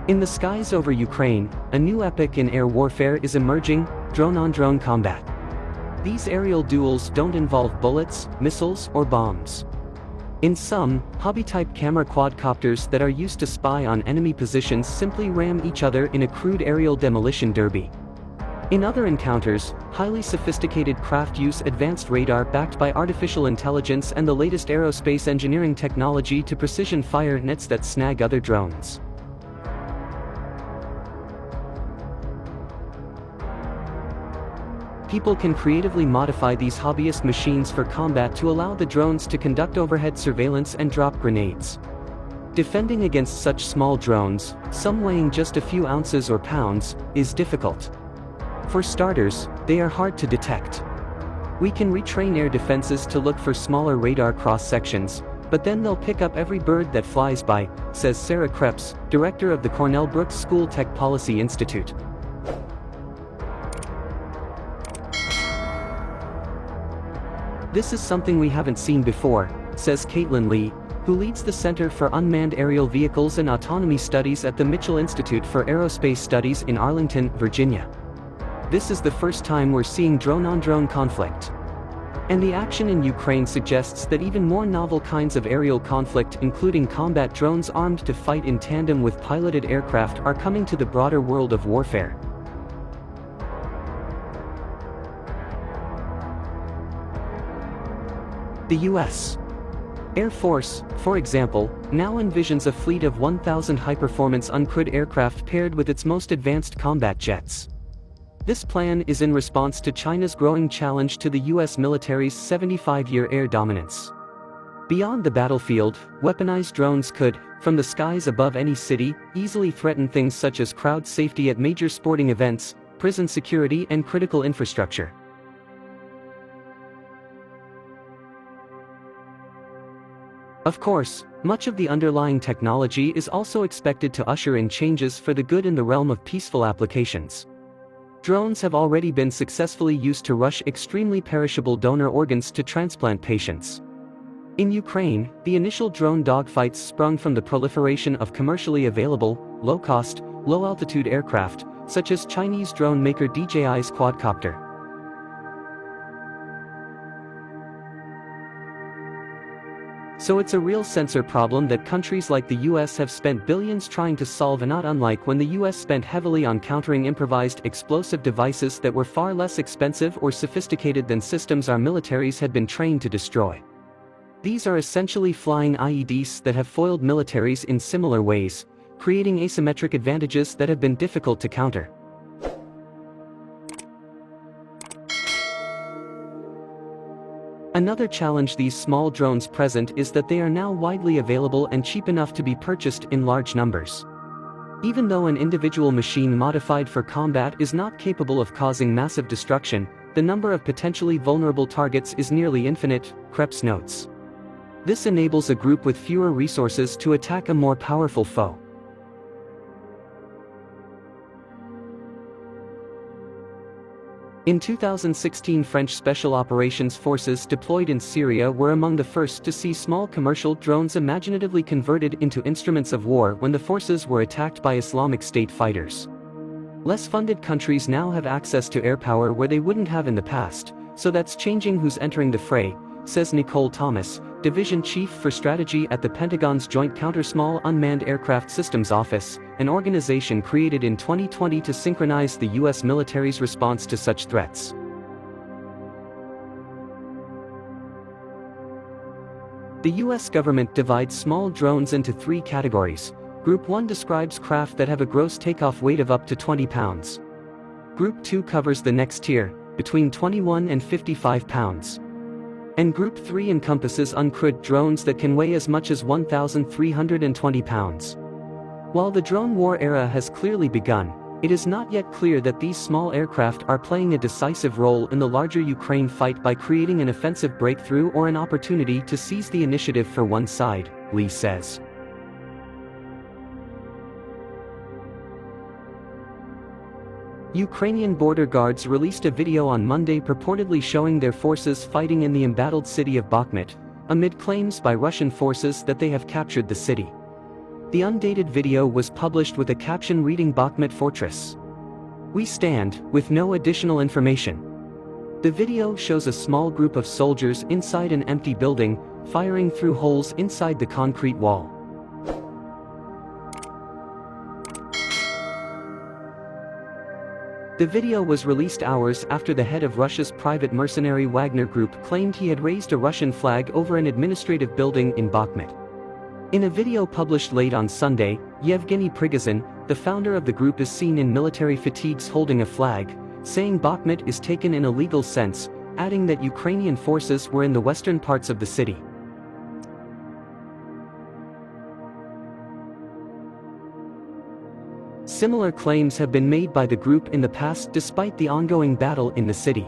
In the skies over Ukraine, a new epic in air warfare is emerging: drone-on-drone combat. These aerial duels don't involve bullets, missiles, or bombs. In some, hobby-type camera quadcopters that are used to spy on enemy positions simply ram each other in a crude aerial demolition derby. In other encounters, highly sophisticated craft use advanced radar backed by artificial intelligence and the latest aerospace engineering technology to precision fire nets that snag other drones. People can creatively modify these hobbyist machines for combat to allow the drones to conduct overhead surveillance and drop grenades. Defending against such small drones, some weighing just a few ounces or pounds, is difficult. For starters, they are hard to detect. We can retrain air defenses to look for smaller radar cross-sections, but then they'll pick up every bird that flies by, says Sarah Krebs, director of the Cornell Brooks School Tech Policy Institute. This is something we haven't seen before, says Caitlin Lee, who leads the Center for Unmanned Aerial Vehicles and Autonomy Studies at the Mitchell Institute for Aerospace Studies in Arlington, Virginia. This is the first time we're seeing drone-on-drone conflict. And the action in Ukraine suggests that even more novel kinds of aerial conflict, including combat drones armed to fight in tandem with piloted aircraft, are coming to the broader world of warfare. The U.S. Air Force, for example, now envisions a fleet of 1,000 high-performance uncrewed aircraft paired with its most advanced combat jets. This plan is in response to China's growing challenge to the U.S. military's 75-year air dominance. Beyond the battlefield, weaponized drones could, from the skies above any city, easily threaten things such as crowd safety at major sporting events, prison security, and critical infrastructure. Of course, much of the underlying technology is also expected to usher in changes for the good in the realm of peaceful applications. Drones have already been successfully used to rush extremely perishable donor organs to transplant patients. In Ukraine, the initial drone dogfights sprung from the proliferation of commercially available, low-cost, low-altitude aircraft, such as Chinese drone maker DJI's quadcopter. So it's a real sensor problem that countries like the US have spent billions trying to solve, and not unlike when the US spent heavily on countering improvised explosive devices that were far less expensive or sophisticated than systems our militaries had been trained to destroy. These are essentially flying IEDs that have foiled militaries in similar ways, creating asymmetric advantages that have been difficult to counter. Another challenge these small drones present is that they are now widely available and cheap enough to be purchased in large numbers. Even though an individual machine modified for combat is not capable of causing massive destruction, the number of potentially vulnerable targets is nearly infinite, Krebs notes. This enables a group with fewer resources to attack a more powerful foe. In 2016, French Special Operations Forces deployed in Syria were among the first to see small commercial drones imaginatively converted into instruments of war when the forces were attacked by Islamic State fighters. Less funded countries now have access to air power where they wouldn't have in the past, so that's changing who's entering the fray, says Nicole Thomas, Division Chief for Strategy at the Pentagon's Joint Counter-Small Unmanned Aircraft Systems Office, an organization created in 2020 to synchronize the U.S. military's response to such threats. The U.S. government divides small drones into three categories. Group 1 describes craft that have a gross takeoff weight of up to 20 pounds. Group 2 covers the next tier, between 21 and 55 pounds. And Group 3 encompasses uncrewed drones that can weigh as much as 1,320 pounds. While the drone war era has clearly begun, it is not yet clear that these small aircraft are playing a decisive role in the larger Ukraine fight by creating an offensive breakthrough or an opportunity to seize the initiative for one side, Lee says. Ukrainian border guards released a video on Monday purportedly showing their forces fighting in the embattled city of Bakhmut, amid claims by Russian forces that they have captured the city. The undated video was published with a caption reading Bakhmut Fortress. We stand, with no additional information. The video shows a small group of soldiers inside an empty building, firing through holes inside the concrete wall. The video was released hours after the head of Russia's private mercenary Wagner Group claimed he had raised a Russian flag over an administrative building in Bakhmut. In a video published late on Sunday, Yevgeny Prigozhin, the founder of the group, is seen in military fatigues holding a flag, saying Bakhmut is taken in a legal sense, adding that Ukrainian forces were in the western parts of the city. Similar claims have been made by the group in the past despite the ongoing battle in the city.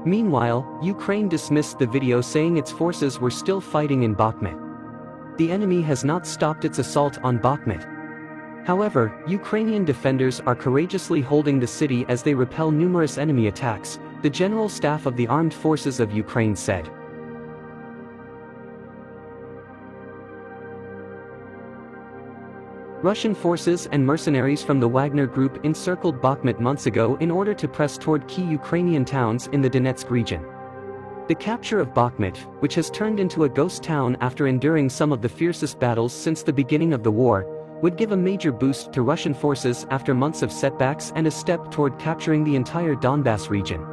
Meanwhile, Ukraine dismissed the video, saying its forces were still fighting in Bakhmut. The enemy has not stopped its assault on Bakhmut. However, Ukrainian defenders are courageously holding the city as they repel numerous enemy attacks, the General Staff of the Armed Forces of Ukraine said. Russian forces and mercenaries from the Wagner Group encircled Bakhmut months ago in order to press toward key Ukrainian towns in the Donetsk region. The capture of Bakhmut, which has turned into a ghost town after enduring some of the fiercest battles since the beginning of the war, would give a major boost to Russian forces after months of setbacks and a step toward capturing the entire Donbass region.